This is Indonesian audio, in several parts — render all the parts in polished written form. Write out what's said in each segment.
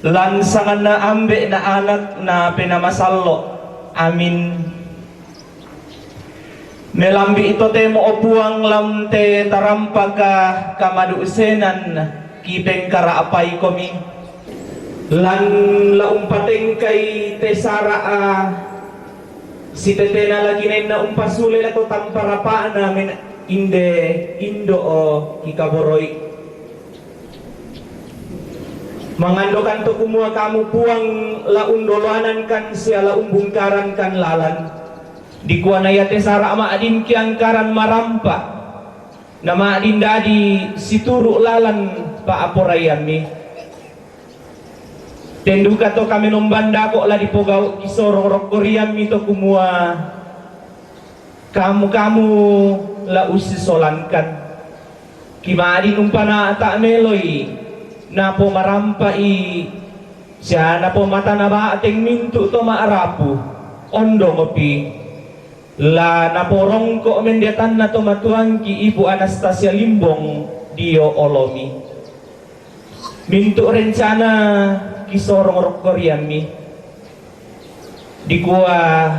lansangan na ambe na anak na pinamasallo. Amin. Melambi ito te mo opuang lamte tarampaga kamadusenan kipeng karaapay komi. Lan laumpateng kay tesara si tete na lagi na umpasuli na to tamparapa namin inde indo o kikaboroy. Mangandokan to kumua kamu puang laundolanan kan siya laumbungkaran kan lalan. Di kuana ya tesara ama adin kiang karan marampa. Nama adin dadi situru lalan pa aporayan mi. Tenduka to kami nombanda kok lah di pogau kisorong rokorian mi to kumua. Kamu la usisolankan. Kima adin umpana tak meloi. Napo marampai siya napo mata na ba ating mintu to maarapu ondo ngopi la naporong ko mendiatan na to matuang ki Ibu Anastasia Limbong dio olomi mintu rencana kisorong rokorian mi di kuah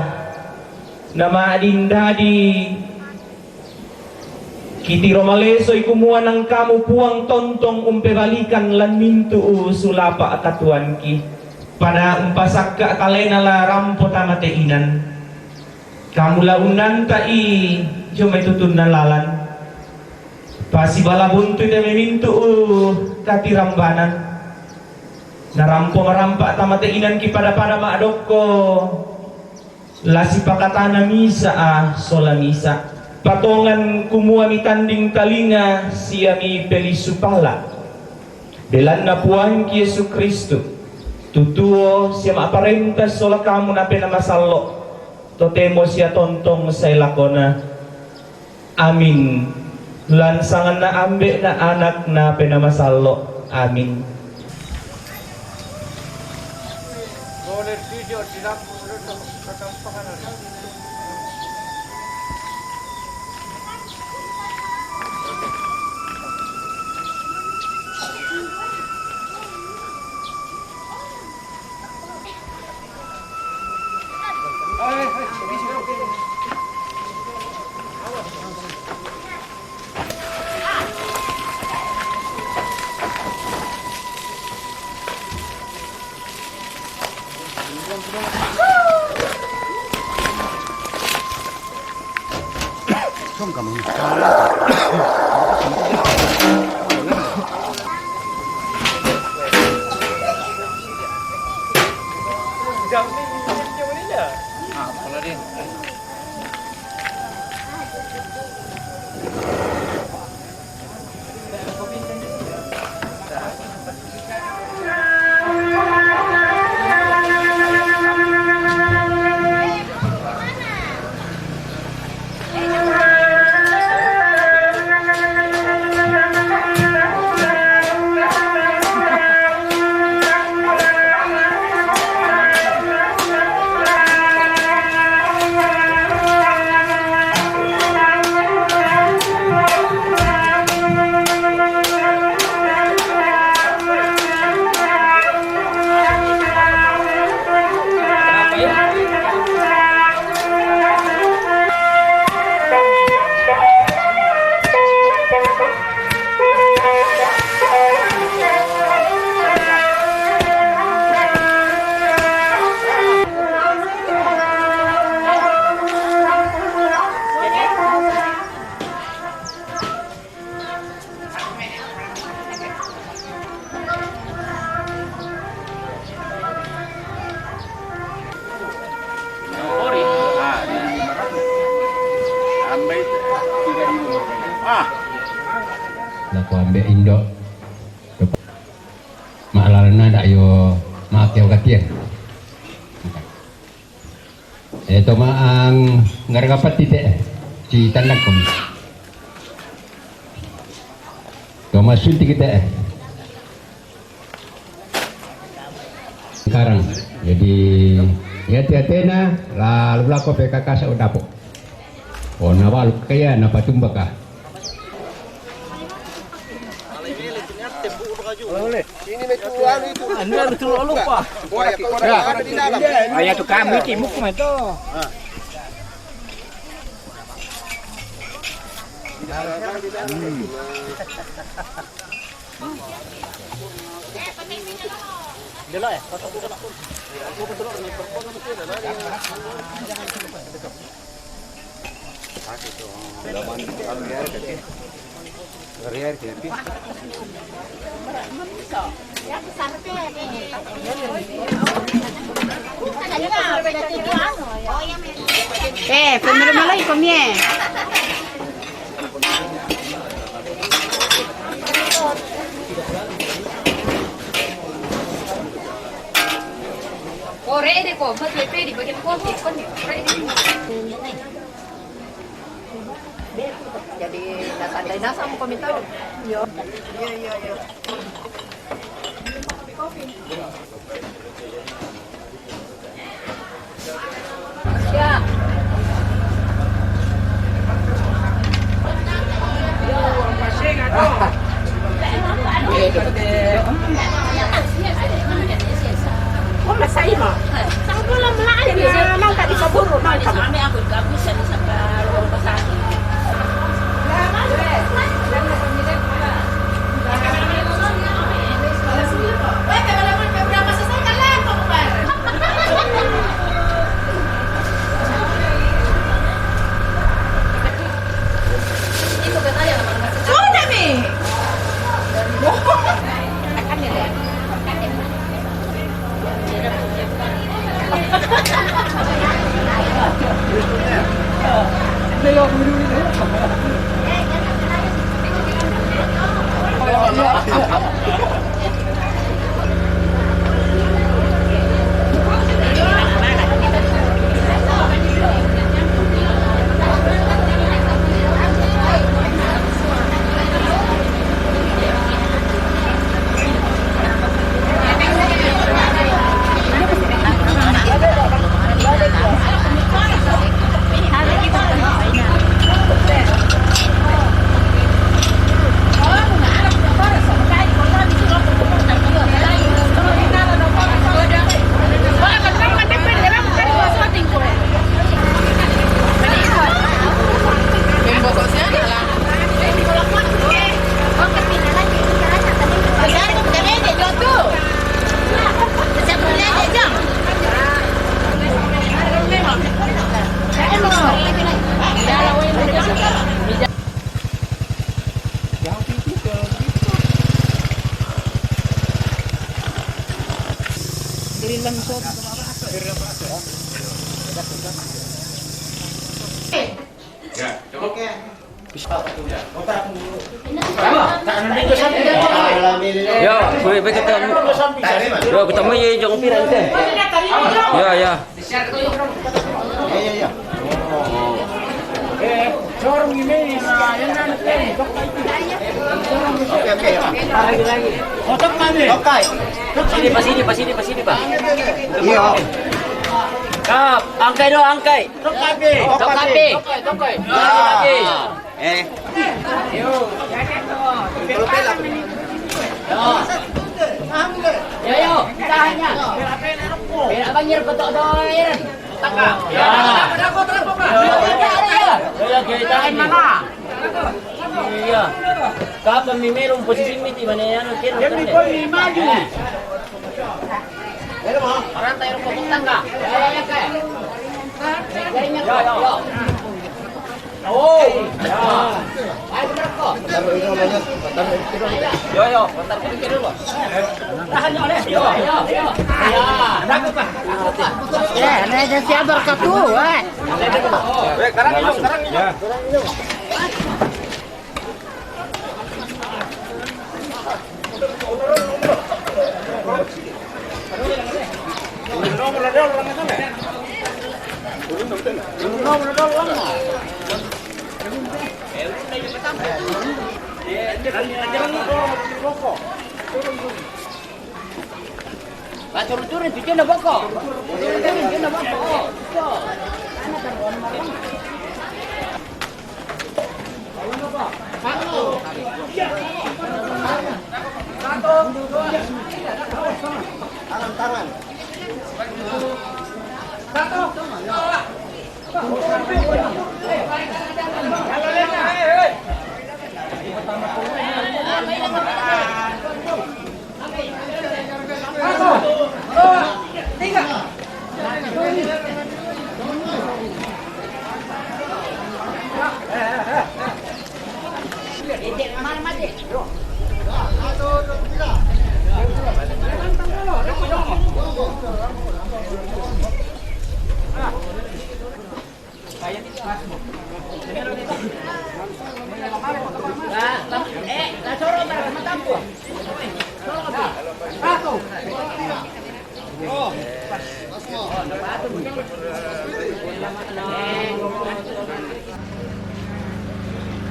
nama adinda di kiti romaleso ikumuan ng kamu puang tontong umpebalikan lan mintu sulapa katuan ki pada umpasak ka kalena la rampo tamateinan kamu launan tai jomay tutun na lalan pasibala buntu ite memintu katirambanan narampo marampa tamateinan ki pada maadokko lasi pakatana misa sola misa patongan kumua mi tanding talinga siya mi pelisupala belan na puan ki Yesu Kristo tutuo siya maaparentas sola kamu na pinamasallo totemo siya tontong sa ilakona amin lansangan na ambe na anak na pinamasallo amin. Naku ambil Indo maalarna dak yo maakeu katian itu maang ngarapat titik ci tandak kom to masul kita sekarang jadi ya tiatena lalu lako PKK sa udapo o nawal kaya napatumbaka Sini may tuwan itu. Ano tulo lupa. Ada di dalam. Ay to kami timok mo ito. Primero me lo comí. Corre ko, pwede bagyan ko Jadi nasa mo komentar. Yo. Ya. Masay mo. Sang pula melaan ya, nang tadi kaburu nang kami aku gabus sa lugar pasagi. Yo, boleh ketemu. Yo, ketemu ya jong piran teh. Ya, ya. Iya. Sorong ini yang nanti. Oke. Lagi. Otak mana? Oke. Sini, Pak. Iya. Kap, angkai do, angkai. Tokapi. Lagi. Yo, tanya. Pera banjir kotok doir. Taka. Ya. Ya, kita mana? Iya. Kapan meron posisi miti mana yan? Yan mi ko maju. Pero mo, parang tayo pupunta ka. Ya, kaya. Yo. Oh. Ya. Ay, berako. Yo, bentar pikir dulu. Tahan yo, Yo. Ya, naku pa. Ya, ada siapa kartu, weh. Sekarang ini. Ya. Turun-turun, tujuan na bako. Tujuan na bako. Satu.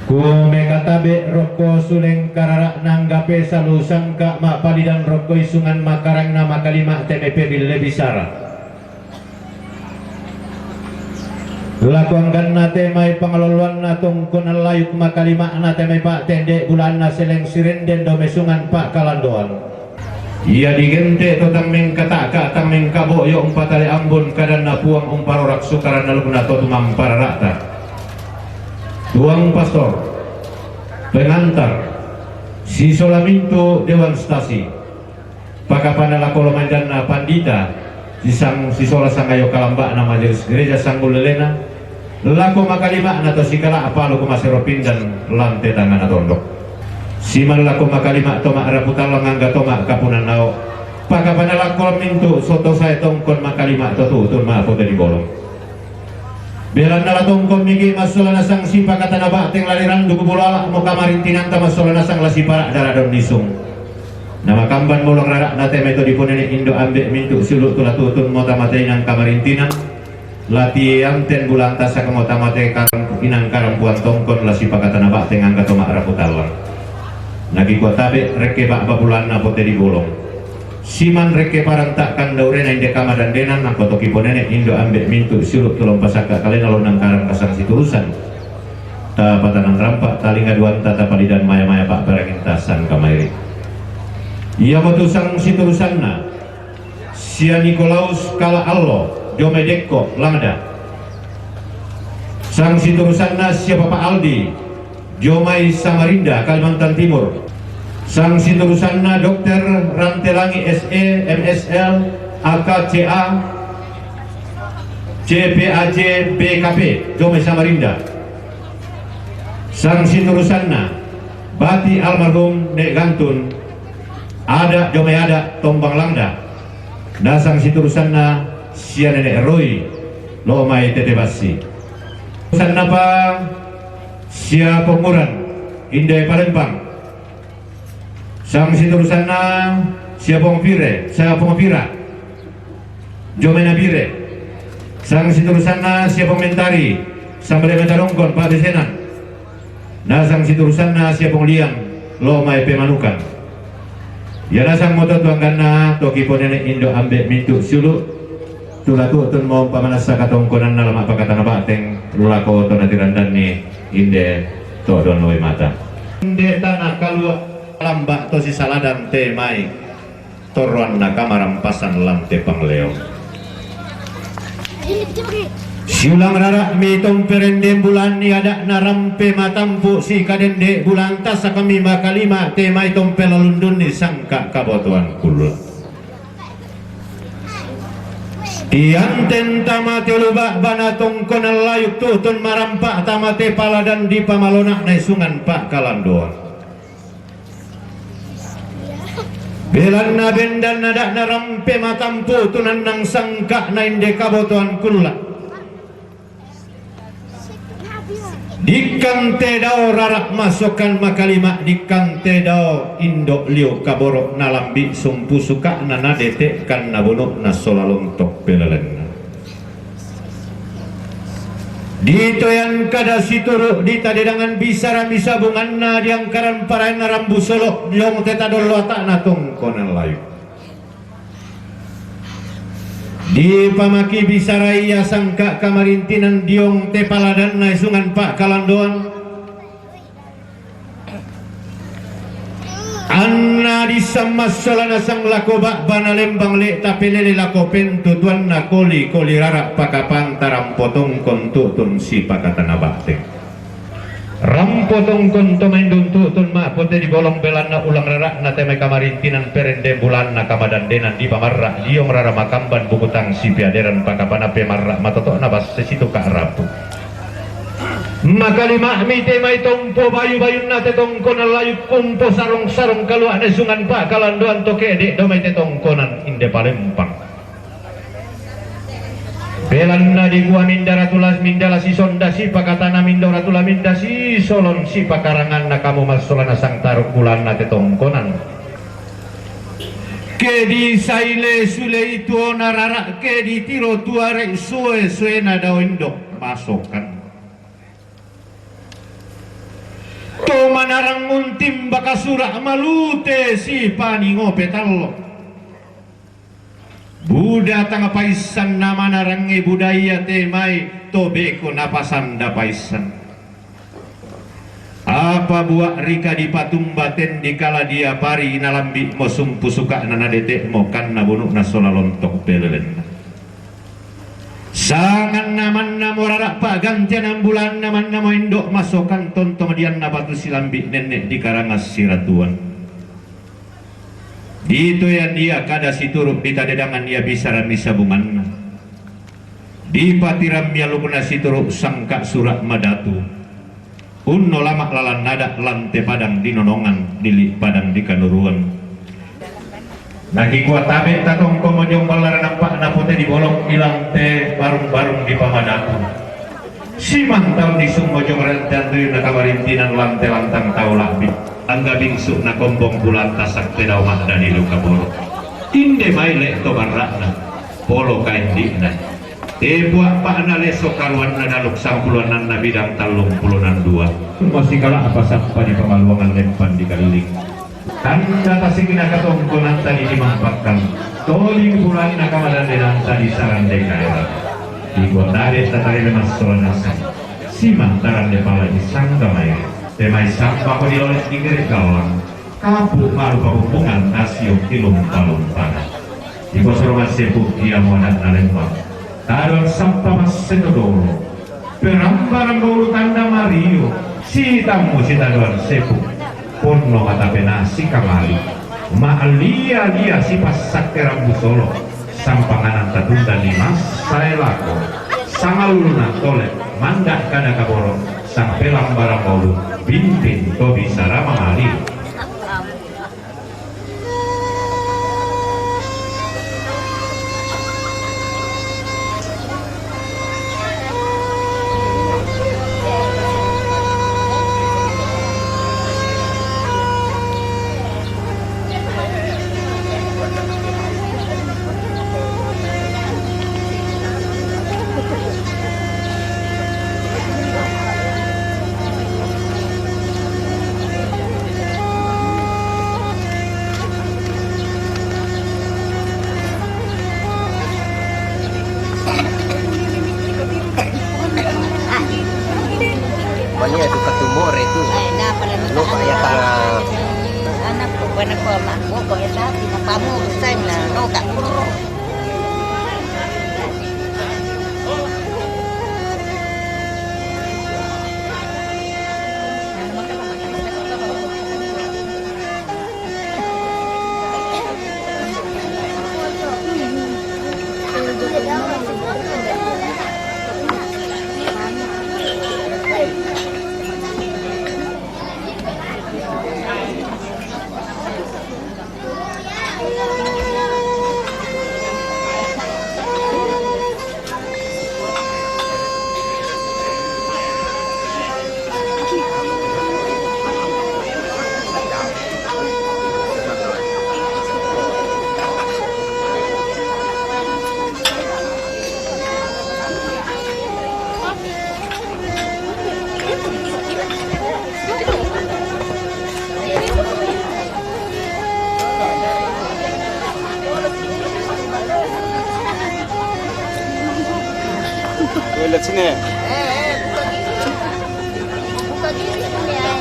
Kumekatabe roko suleng karara nanggape salu sangka mak palidan roko isungan makarang nama kalima TMP bile bisara lakuangkan nate mai pengeloluan natung kunal layuk makalima nate mai pak tende bulan na seleng sirenden domesungan pak kalandoan ia digente totang mengkataka tang mengkabo yo umpatale ambon kadan na puang umparorak sukaran nalugna totumam para rata tuang pastor pengantar si Solaminto Dewan Stasi pakapanala kolomandana pandita si Sola sangayo kalamba na majelis gereja sanggul lelena lako makalima nato sikala apalo kumaseropin dan lante tangan atondok si malako makalima toma raputal ngangga toma kapunan nao pakapanala kolominto soto saya tongkon makalima totu tun maafo dari bolong belan nala tongkon migi masola nasang sipa kata naba teng laliran duku bulala mo kamarintinan ta masola nasang lasipara daradon disung nama kamban molong rarak nate meto dipunene indo ambek mintu suluk tula tutun mota matei nang kamarintinan latihan ten bulan tasa kemota matei karang inang karampuan tongkon lasipa kata naba teng angka toma raputalang nagi kotabe reke bak babulan napote di bolong siman reke parang takkan daurena inde kama dan denan nang kotoki ponene indo ambek mintu suluk tulong pasaka kalena lonang karang kasang siturusan ta patanan rampak talinga duan tata palidan maya-maya pak perangintasan kamairi ia motusang siturusanna sia Nikolaus kala allo jomedeko langda sang siturusanna sia Bapak Aldi Jomai Samarinda Kalimantan Timur sang siturusanna Dr. Rantelangi SE MSL AKCA CPAJ BKP Jomai Samarinda sang siturusanna Bati almarhum Nek Gantun ada Jomai ada Tombang Langda dan sang siturusanna sia Nenek Roy Lomai Tetebasi siturusanna pa sia Penguran Indai Palembang sang siturusanna sia Pongpire sia Pongpira Jomena Bire sang siturusanna sia Pengmentari Sambale Metarongkon Pak Desenan nah sang siturusanna sia Pongliang Lomai Pemanukan ya nasang moto tuangkanna toki ponene indo ambek mintu suluk tulatu tun mau pamanasa katongkonan na lama pakatana bateng lulako to natirandani inde to don loe mata inde tanah kalua lambak to si saladan te mai toruan na kamarampasan lante pangleo siulang rara mitong perende bulan ni ada narampe matampu si kadende bulan tasa kami makalima te mai tompe lundun ni sangka kabotuan kula Ianten tamate lubak banatong konal layuk tutun marampak tamate paladan di pamalonak naisungan pak kalandoa belan na bendan nadak narampe matampu tunan nang sangka na inde kabotuan kula dikante dao rarak masukan makalima dikante dao indok liu kaborok nalambi sumpu suka nana detek kan nabunuk nasolalung tok pelelen ditoyan kada situru di tadedangan bisara misabungan na diangkaran parain narambu solok diong teta dolo tak natung konan layu di pamaki bisarai ya sangka kamarintinan diong te paladan naisungan pak kalandoan Anna di sama salana sang lako bak bana lembang le tapi lele lako pentu tuan na koli rara pakapang taram potong kontu tun si pakatana bakte rampotong kontu main duntu tun ma pote di bolong belana ulang rara na teme kamarintinan perende bulan na kamadan denan di pamarra liong rara makamban bukutang si piaderan pakapana pemarra matoto na bas sesitu ka rapu maka lima mite mai tompo bayu-bayu na tetongko na layu kumpo sarong-sarong kaluan na sungan pa kalanduan toke dek domai tetongkonan inde palempang belan na di gua mindara tulas mindala si sonda si pakatana mindora tula minda si solon si pakarangan na kamu masolana sang taruk bulan na tetongkonan ke di saile sule itu narara ke di tiro tuare sue na dawindo masukkan to manarang muntim bakasura malute si paningo petallo Buddha tanga paisan nama narange budaya temai tobeko napasanda paisan apa buak rika di patumbaten dikala dia pari nalambi mosum pusuka nana detek mo kanna bunuk nasola lontok pelelen sangan naman na morarak pa gantian bulan naman na mo indok masokan tontong dian na batu silambi nenek di karangas siratuan dito yan dia kada siturup di tadedangan ia bisa ramisa bungan di patiram ya lupuna siturup sangka surak madatu unno lama lalan nada lante padang di nonongan dili padang di kanuruan lagi gua tabe tatong komojong balara nampak napote di bolong ilang te barung-barung di pamadatu si mantau di sumojong rentan tuyo na kamarintinan lante lantang tau labi angga bingsu na kombong bulan tasak te daw makna di luka boro inde maile to barakna polo kain dikna te buak pak na leso karuan na daluk sampuluanan na bidang talung pulunan dua masih kalah apa sampa di pemaluangan lempan di kaliling tanda tasikina katongkonan tadi dimampakkan toling bulan nakamadan denan tadi saran dekaera di gondare tatari lemas solanasa si mantaran de pala di sangka maya temai sampah ko diloles di gerik kawan kapu malu pahubungan nasio kilung palung pana di kosor mas sepuk dia modat nalembang tadon sampah mas senodoro perambaran bauru tanda mario si tamu si tadon sepuk ponno mata pena si kamali maalia dia si pasak terambu solo sampanganan tatunda limas saya lako sangaluna tolek mandak kada kaborong sang pelang barang baulu bintin to bisa rama mali Banyak itu ketumor itu. Na pala Ano kaya ka anak ko anak ko mak ko ya sabi na pamu sa na no ka Lihat sini. buka gini punya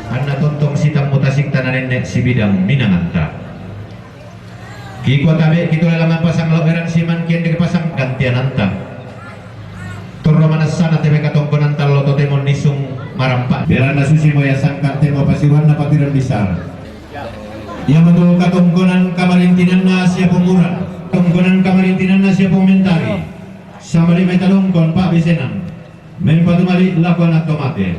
Anna tontong sitang mutasik tanah nenek si bidang minanganta. Kiko tabe kito lalaman pasang loeran siman kian de pasang gantian anta. Turro manasana tebe katongkonan talo totemon nisung marampa. Berana susi moya sangka temo pasiruan na patiran besar. Yang betul katongkonan kamarintinan na siya pemuran. Tongkonan kamarintinan na siya pementari. Sama di metalongkon Pak Bisenan. Mempatumali lakuan atomate.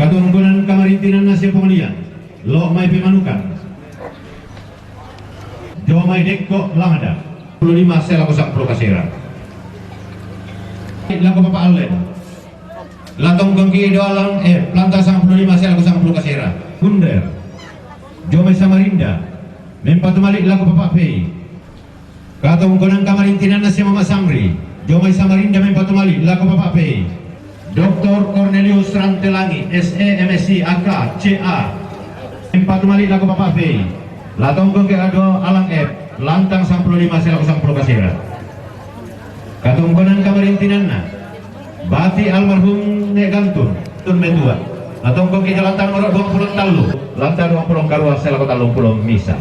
Katongkonan kamarintinan na siya pemelian. Lo mai pemanukan. Jomai dekko lamada 25 sel aku sak kasira laku Bapak Allen latong gengki doalang planta 55 sel aku sak kasira Bunder Jomai Samarinda mempatu malik laku Bapak Pei katong konang kamarintinan nasi Mama Samri Jomai Samarinda mempatu malik laku Bapak Pei Dr. Cornelius Rantelangi SE MSc AK CA mempatu malik laku Bapak Pei latong ke ado alang lantang 55 sel aku kasira katongkonan kamarintinan na bati almarhum nek gantun tun medua latong ke lantang nomor 20 talu lantang 20 karua sel aku 30 misa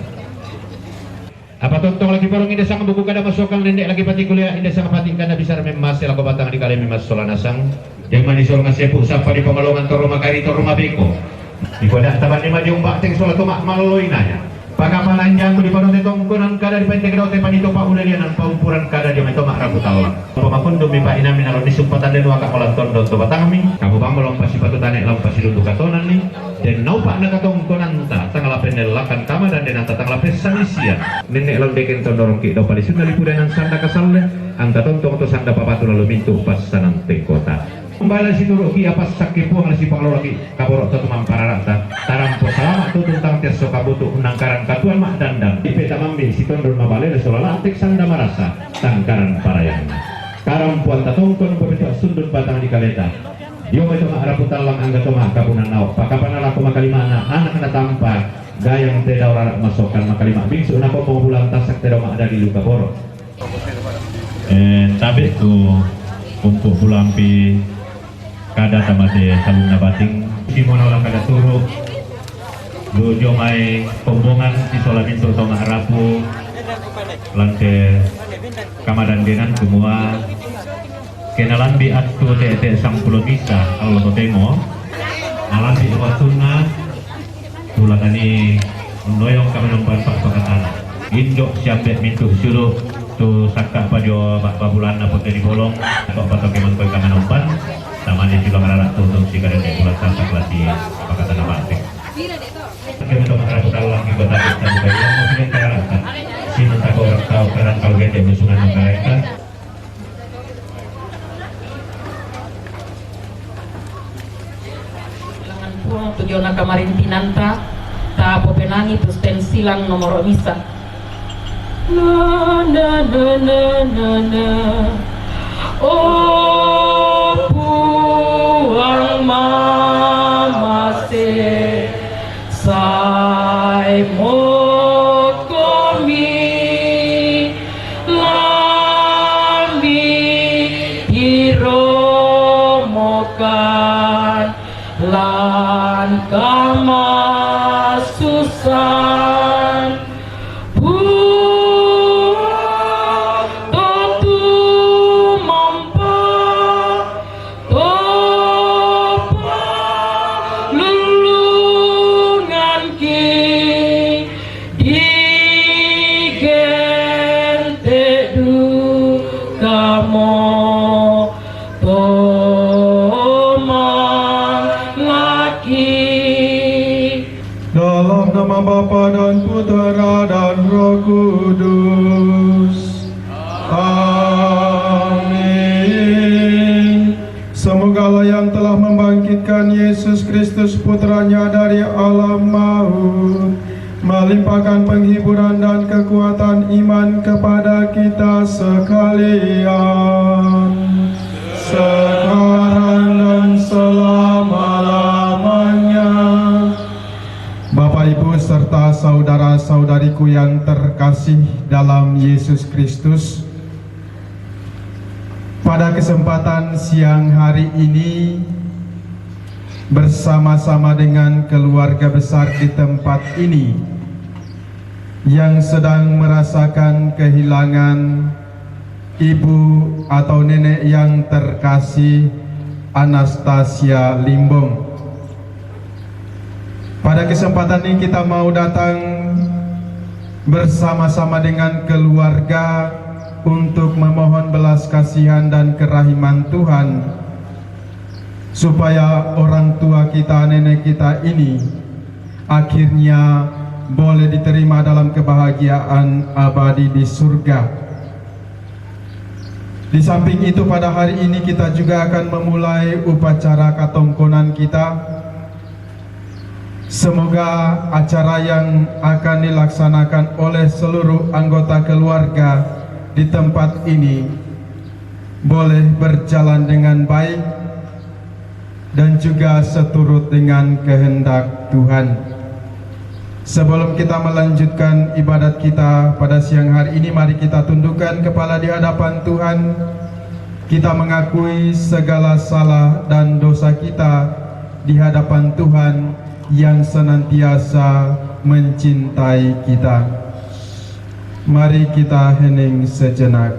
apa tontong lagi barong inde sang buku kada masukan nendek lagi pati kuliah inde sang pati kada bisa memas sel aku batang di kali memas solanasang yang manisol ngasepu sapa di pemalongan toro makari toro mabeko di kodak taban lima jumpa teng solat tomak maloloinanya pagapalan jangku di padon tongkonan kada di penting dote panito pa unalianan paumpuran kada di metomak rabu tawa pamakundo mi pa inamin alon di sumpatan den waka kolan tondo to batangmi kamu bambolong pasi patu tanek lam pasi dundu katonan ni den naupak na katongkonan ta tangalapen lakan kama dan den anta tangalapes sanisia nenek lam deken tondorong ki do pali sunna lipudanan sanda kasalle angka tontong to sanda papatu lalu mintu pas sanang kota kembali si turuk ki apa sakit puang si pangloro ki kaborok tu mampararata tarampo salamat tu tentang tiaso kabutu unangkaran katuan mak dandang di peta mambi si tondor mabale solala atek sanda marasa tangkaran parayangna karampuan tatongkon bebetu sundut batang di kaleta dio itu mak raputan lang angga to mak kapunan naok pakapan laku makalimana anak na tampa gayang teda ora masokan makalima bingsu na ko bulan tasak teda mak dari luka borok tabe ko kumpul bulampi kada tamate saluna bating di monola kada turu do jomai pombongan di solamin terutama harapu lante kamadan denan semua kenalan bi atu tete sang pulau bisa kalau to temo alam di watuna tulatani noyong kamanan pak pakatan indok siapet mintu suruh tu sakka pajo bak babulan apa di bolong atau patok keman koi kamanan pan sama dia juga merarak tuntun si kadang dia pulang sampai kelas di pakatan nama aktif kita untuk mengharap dalam kita tak bisa juga yang mungkin kerarakan si mentah kau tahu kerana kalau dia musuhan mereka langan puang tujuan kamarintinan ta popenangi terus pensilang nomor misa na na na na na na oh puang mamase sai mo komi lambi hiro mokan lan kama susan dalam nama Bapa dan Putera dan Roh Kudus. Amin. Semoga Allah yang telah membangkitkan Yesus Kristus Putranya dari alam maut melimpahkan penghiburan dan kekuatan iman kepada kita sekalian sekarang dan selama-lamanya. Bapak Ibu beserta saudara-saudariku yang terkasih dalam Yesus Kristus, pada kesempatan siang hari ini bersama-sama dengan keluarga besar di tempat ini yang sedang merasakan kehilangan ibu atau nenek yang terkasih, Anastasia Limbong. Pada kesempatan ini kita mau datang bersama-sama dengan keluarga untuk memohon belas kasihan dan kerahiman Tuhan, supaya orang tua kita, nenek kita ini akhirnya boleh diterima dalam kebahagiaan abadi di surga. Di samping itu, pada hari ini kita juga akan memulai upacara katongkonan kita. Semoga acara yang akan dilaksanakan oleh seluruh anggota keluarga di tempat ini boleh berjalan dengan baik dan juga seturut dengan kehendak Tuhan. Sebelum kita melanjutkan ibadat kita pada siang hari ini, mari kita tundukkan kepala di hadapan Tuhan. Kita mengakui segala salah dan dosa kita di hadapan Tuhan yang senantiasa mencintai kita. Mari kita hening sejenak.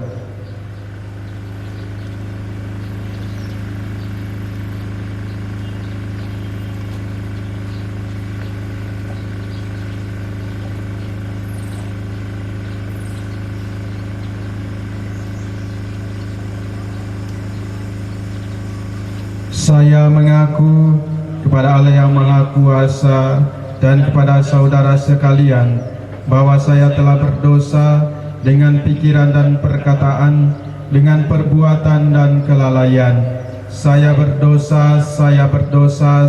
Saya mengaku kepada Allah yang Maha Kuasa dan kepada saudara sekalian bahwa saya telah berdosa dengan pikiran dan perkataan, dengan perbuatan dan kelalaian. Saya berdosa,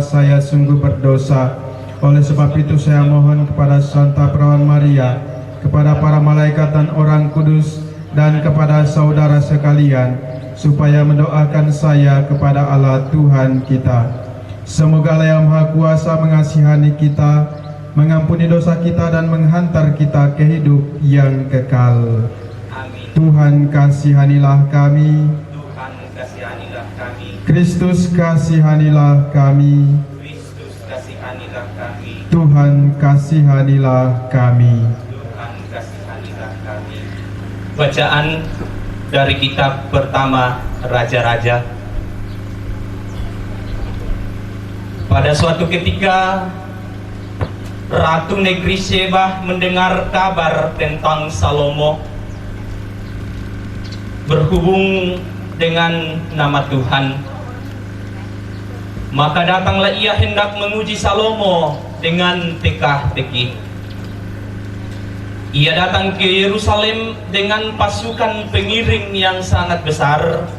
saya sungguh berdosa. Oleh sebab itu saya mohon kepada Santa Perawan Maria, kepada para malaikat dan orang kudus, dan kepada saudara sekalian, supaya mendoakan saya kepada Allah Tuhan kita. Semoga Allah yang Maha Kuasa mengasihani kita, mengampuni dosa kita, dan menghantar kita ke hidup yang kekal. Amin. Tuhan kasihanilah kami. Tuhan kasihanilah kami. Kristus kasihanilah kami. Kristus kasihanilah kami. Tuhan kasihanilah kami. Tuhan kasihanilah kami. Bacaan dari kitab pertama Raja-Raja. Pada suatu ketika Ratu Negeri Sheba mendengar kabar tentang Salomo berhubung dengan nama Tuhan. Maka datanglah ia hendak menguji Salomo dengan teka-teki. Ia datang ke Yerusalem dengan pasukan pengiring yang sangat besar,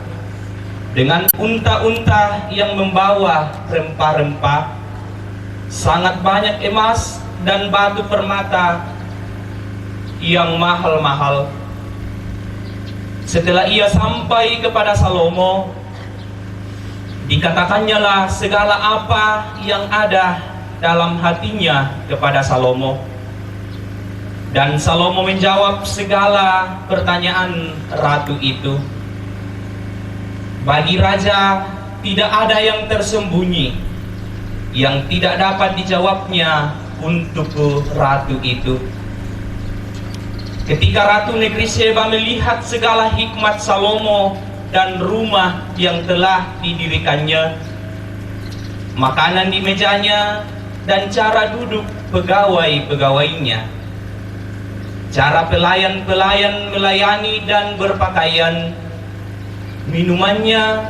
dengan unta-unta yang membawa rempah-rempah, sangat banyak emas dan batu permata yang mahal-mahal. Setelah ia sampai kepada Salomo, dikatakannya lah segala apa yang ada dalam hatinya kepada Salomo. Dan Salomo menjawab segala pertanyaan ratu itu. Bagi raja tidak ada yang tersembunyi yang tidak dapat dijawabnya untuk ratu itu. Ketika Ratu Negeri Sheba melihat segala hikmat Salomo dan rumah yang telah didirikannya, makanan di mejanya dan cara duduk pegawai-pegawainya, cara pelayan-pelayan melayani dan berpakaian, minumannya,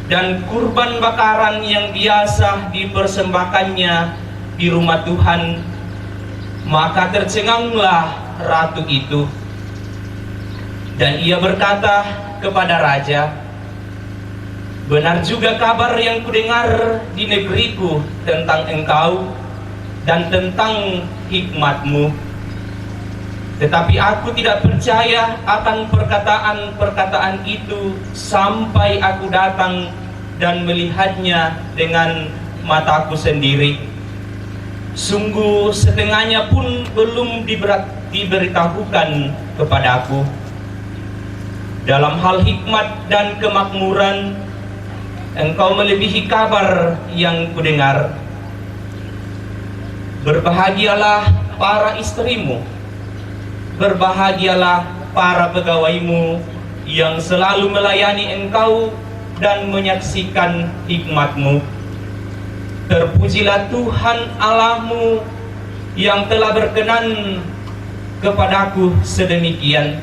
dan kurban bakaran yang biasa dipersembahkannya di rumah Tuhan, maka tercenganglah ratu itu. Dan ia berkata kepada raja, "Benar juga kabar yang kudengar di negeriku tentang engkau dan tentang hikmatmu. Tetapi aku tidak percaya akan perkataan-perkataan itu sampai aku datang dan melihatnya dengan mataku sendiri. Sungguh setengahnya pun belum diberitahukan kepadaku. Dalam hal hikmat dan kemakmuran, Engkau melebihi kabar yang kudengar. Berbahagialah para istrimu, berbahagialah para pegawaimu yang selalu melayani Engkau dan menyaksikan hikmat-Mu. Terpujilah Tuhan Allahmu yang telah berkenan kepadaku sedemikian,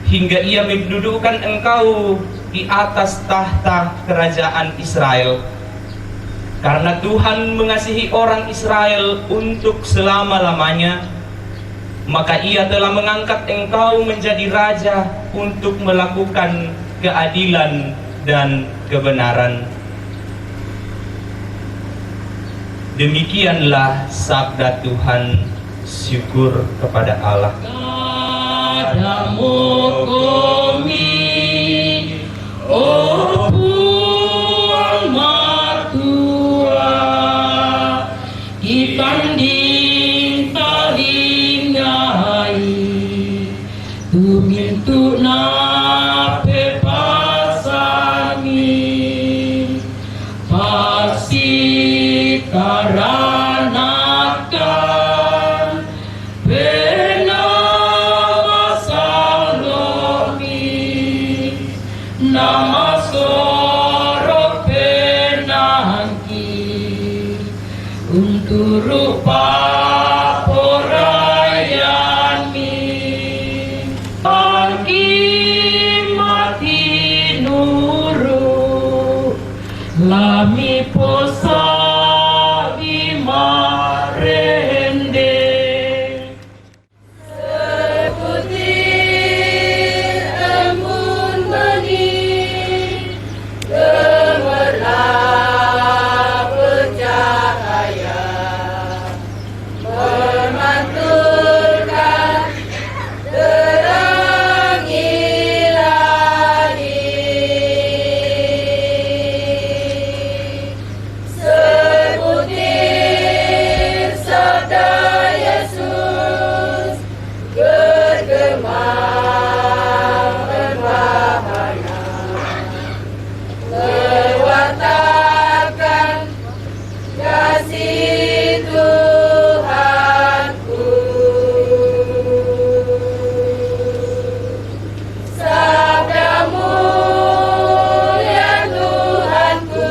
hingga Ia mendudukkan Engkau di atas tahta kerajaan Israel. Karena Tuhan mengasihi orang Israel untuk selama-lamanya, maka Ia telah mengangkat Engkau menjadi raja untuk melakukan keadilan dan kebenaran. Demikianlah sabda Tuhan. Syukur kepada Allah. Padamu kami, oh Tuhan Matua, ditanding talingai, tumintu nape pasami, pasti karanakan benama salomi, nama sorok penangki untuk rupa porayani pagi mati nuru lami posa di marende. Sebutir embun benih, gemerlap bercahaya, memantulkan terang ilahi. Sebutir sabda Yesus bergema berbahaya, mewartakan kasih Tuhanku. Sabdamu ya Tuhanku,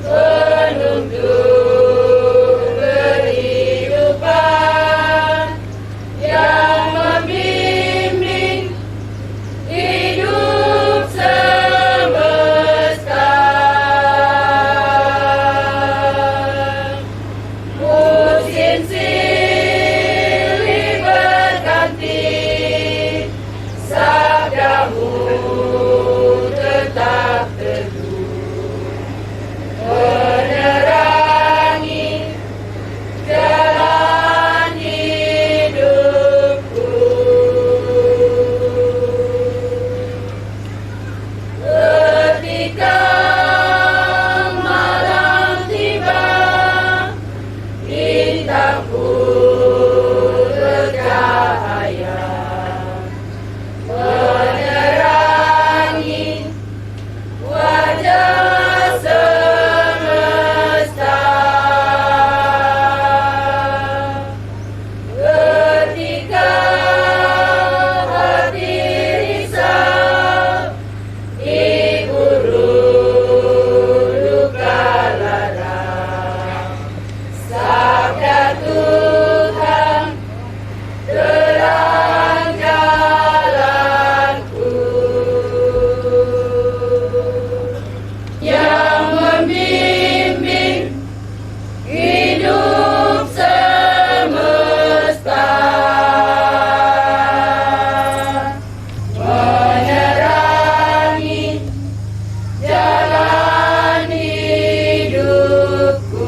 penuntun kehidupan yang membimbing hidup semesta. Musim silih berganti, sabdamu tetap teguh, menerangi jalan hidupku. Ketika malam tiba, bintang pun bercahaya, menerangi wajah semesta. Ketika hati risau, diurut luka lara, sabda Tuhan terang jalanku, yang membimbing hidup semesta, menerangi jalan hidupku.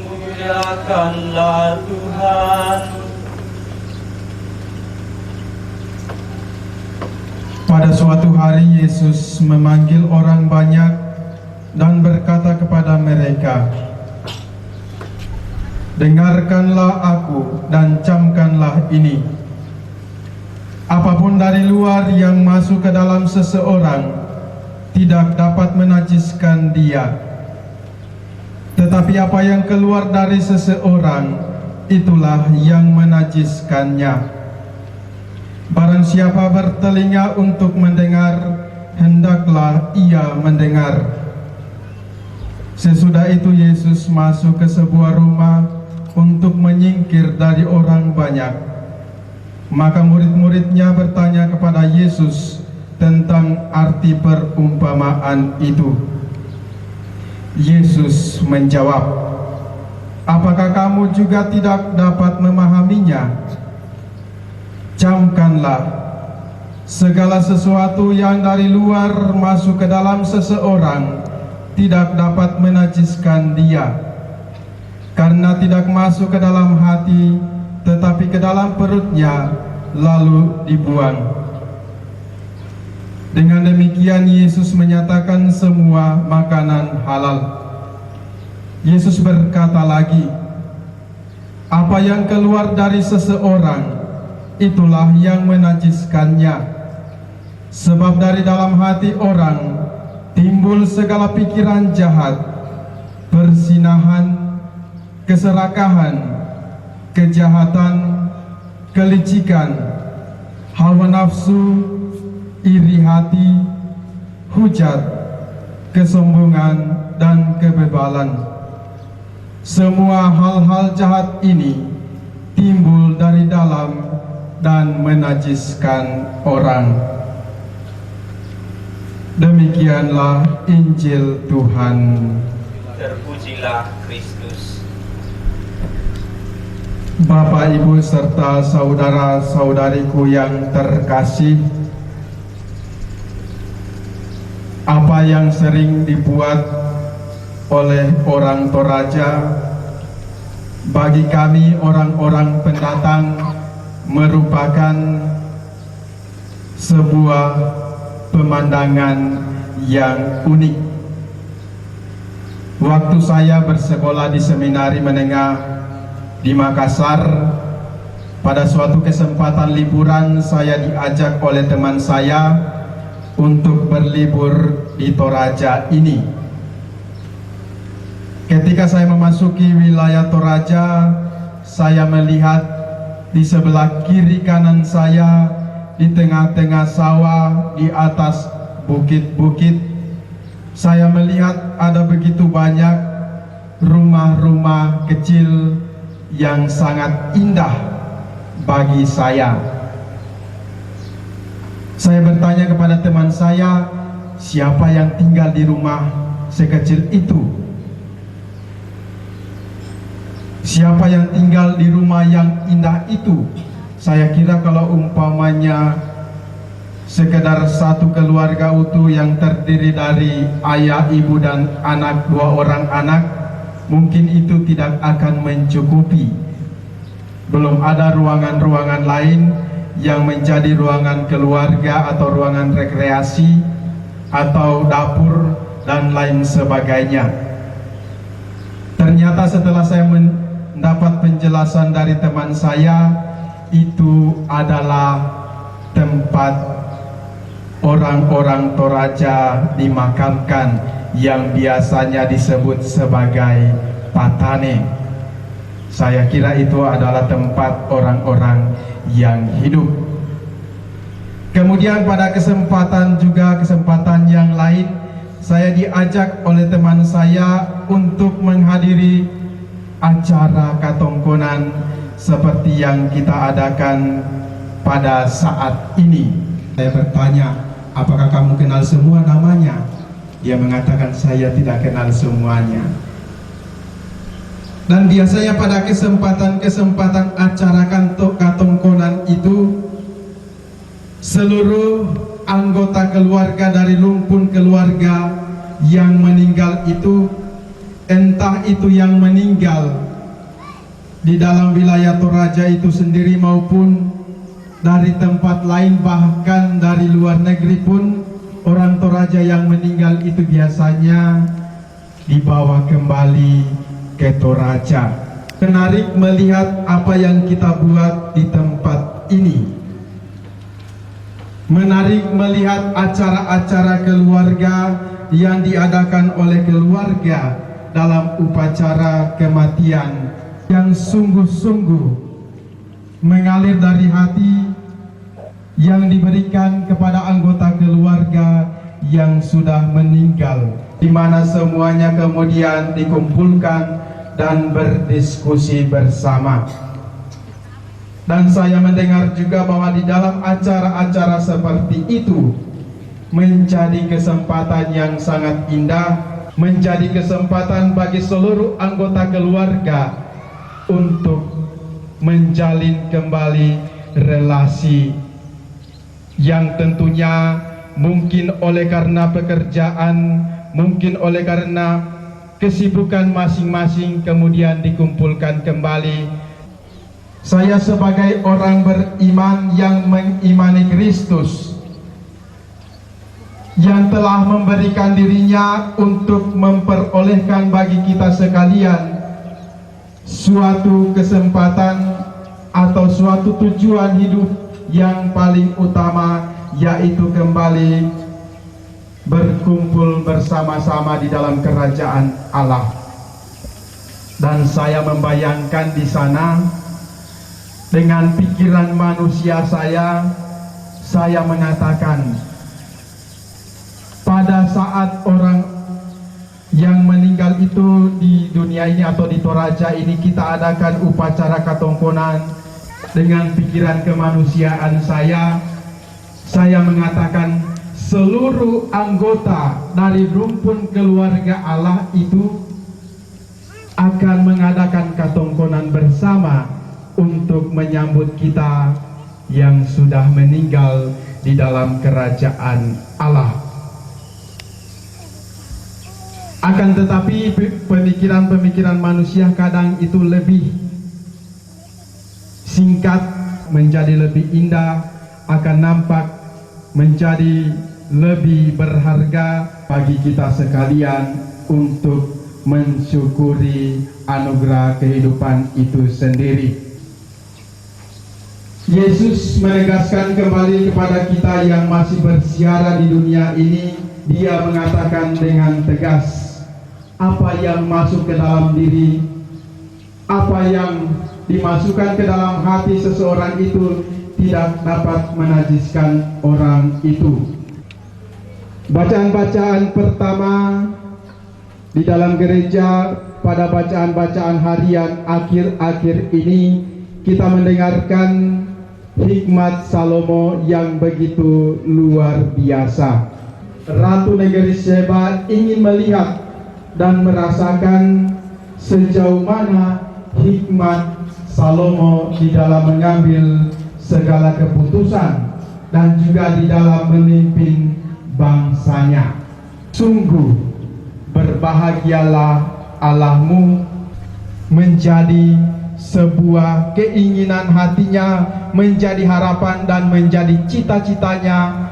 Muliakanlah Tuhan. Pada suatu hari Yesus memanggil orang banyak dan berkata kepada mereka, "Dengarkanlah aku dan camkanlah ini. Apapun dari luar yang masuk ke dalam seseorang tidak dapat menajiskan dia. Tetapi apa yang keluar dari seseorang, itulah yang menajiskannya. Barang siapa bertelinga untuk mendengar, hendaklah ia mendengar." Sesudah itu Yesus masuk ke sebuah rumah untuk menyingkir dari orang banyak. Maka murid-muridnya bertanya kepada Yesus tentang arti perumpamaan itu. Yesus menjawab, "Apakah kamu juga tidak dapat memahaminya? Camkanlah, segala sesuatu yang dari luar masuk ke dalam seseorang tidak dapat menajiskan dia, karena tidak masuk ke dalam hati, tetapi ke dalam perutnya, lalu dibuang." Dengan demikian Yesus menyatakan semua makanan halal. Yesus berkata lagi, "Apa yang keluar dari seseorang, itulah yang menajiskannya. Sebab dari dalam hati orang timbul segala pikiran jahat, perzinahan, keserakahan, kejahatan, kelicikan, hawa nafsu, iri hati, hujat, kesombongan, dan kebebalan. Semua hal-hal jahat ini timbul dari dalam dan menajiskan orang." Demikianlah Injil Tuhan. Terpujilah Kristus. Bapak, Ibu, serta saudara-saudariku yang terkasih, apa yang sering dibuat oleh orang Toraja bagi kami orang-orang pendatang merupakan sebuah pemandangan yang unik. Waktu saya bersekolah di seminari menengah di Makassar, pada suatu kesempatan liburan saya diajak oleh teman saya untuk berlibur di Toraja ini. Ketika saya memasuki wilayah Toraja, saya melihat di sebelah kiri kanan saya, di tengah-tengah sawah, di atas bukit-bukit, saya melihat ada begitu banyak rumah-rumah kecil yang sangat indah bagi saya. Saya bertanya kepada teman saya, siapa yang tinggal di rumah sekecil itu? Siapa yang tinggal di rumah yang indah itu? Saya kira kalau umpamanya sekedar satu keluarga utuh yang terdiri dari ayah, ibu, dan anak, 2 orang anak, mungkin itu tidak akan mencukupi. Belum ada ruangan-ruangan lain yang menjadi ruangan keluarga atau ruangan rekreasi atau dapur dan lain sebagainya. Ternyata setelah saya mendapat penjelasan dari teman saya, itu adalah tempat orang-orang Toraja dimakamkan yang biasanya disebut sebagai patane. Saya kira itu adalah tempat orang-orang yang hidup. Kemudian pada kesempatan yang lain, saya diajak oleh teman saya untuk menghadiri acara katongkonan seperti yang kita adakan pada saat ini. Saya bertanya, apakah kamu kenal semua namanya? Dia mengatakan, saya tidak kenal semuanya. Dan biasanya pada kesempatan acara katongkonan itu, seluruh anggota keluarga dari rumpun keluarga yang meninggal itu, entah itu yang meninggal di dalam wilayah Toraja itu sendiri maupun dari tempat lain, bahkan dari luar negeri pun, orang Toraja yang meninggal itu biasanya dibawa kembali ke Toraja. Menarik melihat apa yang kita buat di tempat ini. Menarik melihat acara-acara keluarga yang diadakan oleh keluarga dalam upacara kematian yang sungguh-sungguh mengalir dari hati yang diberikan kepada anggota keluarga yang sudah meninggal, di mana semuanya kemudian dikumpulkan dan berdiskusi bersama. Dan saya mendengar juga bahwa di dalam acara-acara seperti itu menjadi kesempatan yang sangat indah, menjadi kesempatan bagi seluruh anggota keluarga untuk menjalin kembali relasi yang tentunya mungkin oleh karena pekerjaan, mungkin oleh karena kesibukan masing-masing kemudian dikumpulkan kembali. Saya sebagai orang beriman yang mengimani Kristus, yang telah memberikan dirinya untuk memperolehkan bagi kita sekalian suatu kesempatan atau suatu tujuan hidup yang paling utama, yaitu kembali berkumpul bersama-sama di dalam kerajaan Allah. Dan saya membayangkan di sana dengan pikiran manusia saya mengatakan, pada saat orang yang meninggal itu di dunia ini atau di Toraja ini kita adakan upacara katongkonan, dengan pikiran kemanusiaan saya mengatakan seluruh anggota dari rumpun keluarga Allah itu akan mengadakan katongkonan bersama untuk menyambut kita yang sudah meninggal di dalam kerajaan Allah. Akan tetapi pemikiran-pemikiran manusia kadang itu lebih singkat, menjadi lebih indah, akan nampak menjadi lebih berharga bagi kita sekalian untuk mensyukuri anugerah kehidupan itu sendiri. Yesus menegaskan kembali kepada kita yang masih bersiara di dunia ini. Dia mengatakan dengan tegas, apa yang masuk ke dalam diri, apa yang dimasukkan ke dalam hati seseorang itu tidak dapat menajiskan orang itu. Bacaan-bacaan pertama di dalam gereja pada bacaan-bacaan harian akhir-akhir ini kita mendengarkan hikmat Salomo yang begitu luar biasa. Ratu negeri Sheba ingin melihat dan merasakan sejauh mana hikmat Salomo di dalam mengambil segala keputusan dan juga di dalam memimpin bangsanya. Sungguh berbahagialah Allahmu, menjadi sebuah keinginan hatinya, menjadi harapan dan menjadi cita-citanya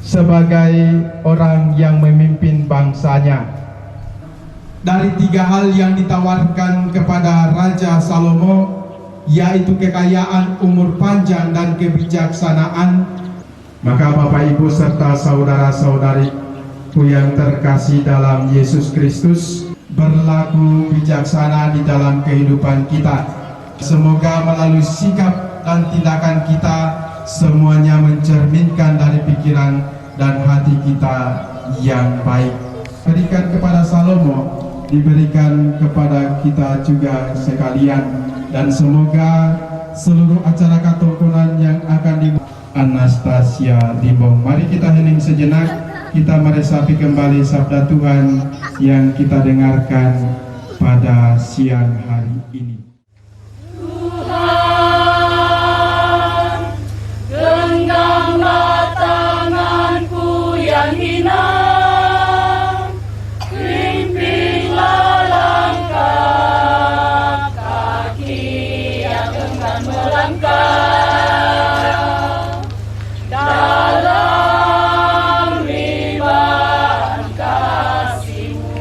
sebagai orang yang memimpin bangsanya. Dari tiga hal yang ditawarkan kepada Raja Salomo, yaitu kekayaan, umur panjang, dan kebijaksanaan, maka Bapak Ibu serta saudara-saudariku yang terkasih dalam Yesus Kristus, berlaku bijaksana di dalam kehidupan kita. Semoga melalui sikap dan tindakan kita semuanya mencerminkan dari pikiran dan hati kita yang baik. Berikan kepada Salomo, diberikan kepada kita juga sekalian, dan semoga seluruh acara katongkonan yang akan dimulai Anastasia Limbong. Mari kita hening sejenak, kita meresapi kembali sabda Tuhan yang kita dengarkan pada siang hari ini. Tuhan, genggamlah tanganku yang hina, bimbinglah langkah kaki yang enggan melangkah. Dalam ribuan kasih-Mu,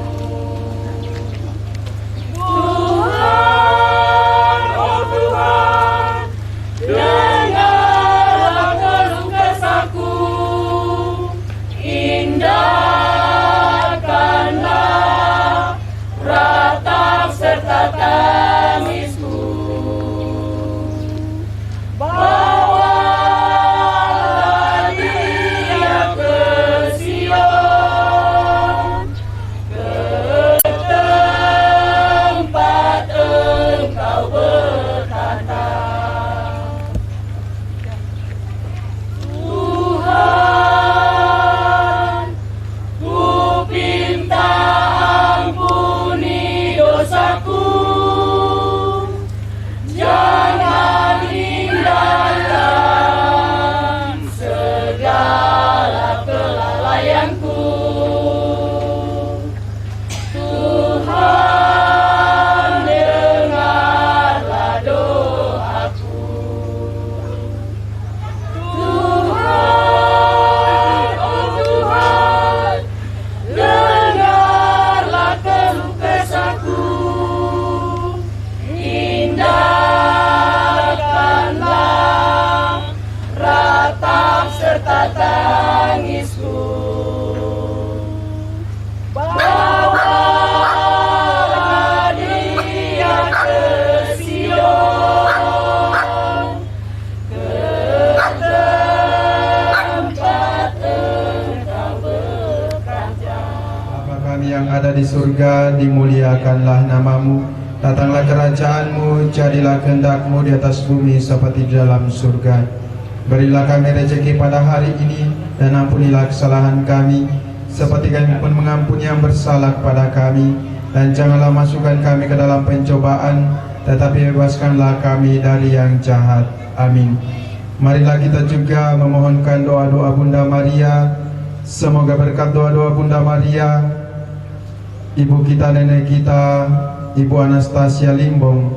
surga, dimuliakanlah namamu. Datanglah kerajaanmu, jadilah kehendak-mu di atas bumi seperti di dalam surga. Berilah kami rezeki pada hari ini, dan ampunilah kesalahan kami, seperti kami pun mengampuni yang bersalah kepada kami. Dan janganlah masukkan kami ke dalam pencobaan, tetapi bebaskanlah kami dari yang jahat. Amin. Marilah kita juga memohonkan doa-doa Bunda Maria. Semoga berkat doa-doa Bunda Maria, ibu kita, nenek kita, Ibu Anastasia Limbong,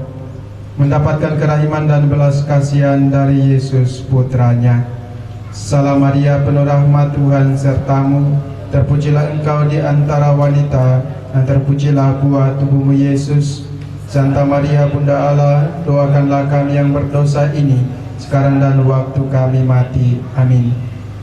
mendapatkan kerahiman dan belas kasihan dari Yesus putranya. Salam Maria, penuh rahmat, Tuhan sertamu, terpujilah engkau di antara wanita, dan terpujilah buah tubuhmu Yesus. Santa Maria Bunda Allah, doakanlah kami yang berdosa ini, sekarang dan waktu kami mati. Amin.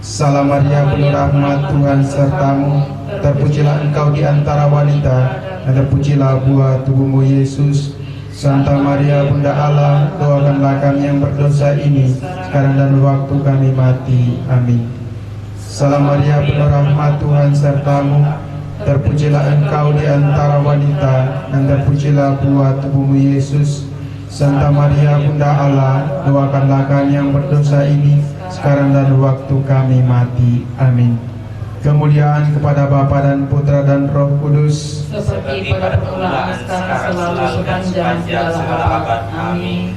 Salam Maria, penuh rahmat, Tuhan sertamu, terpujilah engkau di antara wanita, dan terpujilah buah tubuhmu Yesus. Santa Maria Bunda Allah, doakanlah kami yang berdosa ini, sekarang dan waktu kami mati. Amin. Salam Maria, penuh rahmat, Tuhan sertamu, terpujilah engkau di antara wanita, dan terpujilah buah tubuhmu Yesus. Santa Maria Bunda Allah, doakanlah kami yang berdosa ini, sekarang dan waktu kami mati. Amin. Kemuliaan kepada Bapa dan Putra dan Roh Kudus, seperti pada permulaan, sekarang, selalu, sepanjang segala abad. Amin.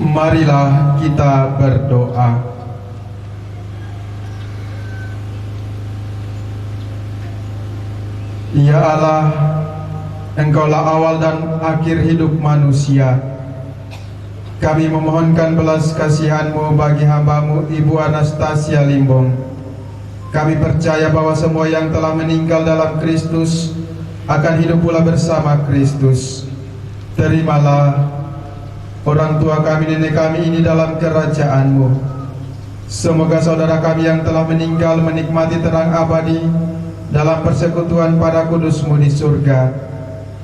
Marilah kita berdoa. Ya Allah, Engkaulah awal dan akhir hidup manusia. Kami memohonkan belas kasihan-Mu bagi hamba-Mu Ibu Anastasia Limbong. Kami percaya bahwa semua yang telah meninggal dalam Kristus akan hidup pula bersama Kristus. Terimalah orang tua kami, nenek kami ini dalam kerajaan-Mu. Semoga saudara kami yang telah meninggal menikmati terang abadi dalam persekutuan para kudus-Mu di surga.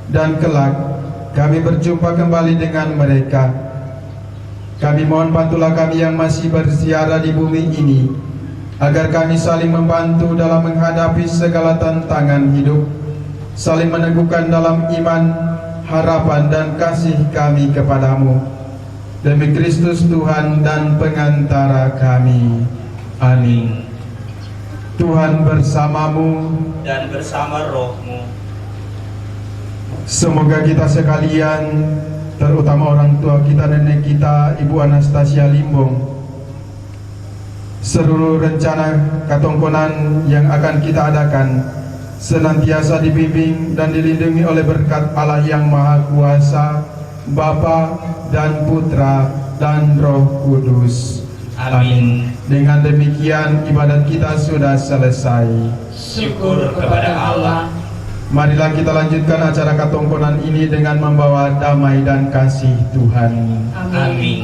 Dan kelak kami berjumpa kembali dengan mereka. Kami mohon bantulah kami yang masih berziarah di bumi ini, agar kami saling membantu dalam menghadapi segala tantangan hidup, saling meneguhkan dalam iman, harapan dan kasih kami kepadamu. Demi Kristus Tuhan dan pengantara kami. Amin. Tuhan bersamamu dan bersama rohmu. Semoga kita sekalian, terutama orang tua kita, nenek kita, Ibu Anastasia Limbong, seluruh rencana katongkonan yang akan kita adakan senantiasa dibimbing dan dilindungi oleh berkat Allah yang Maha Kuasa, Bapa dan Putra dan Roh Kudus. Amin. Dengan demikian ibadat kita sudah selesai. Syukur kepada Allah. Marilah kita lanjutkan acara katongkonan ini dengan membawa damai dan kasih Tuhan. Amin. Amin.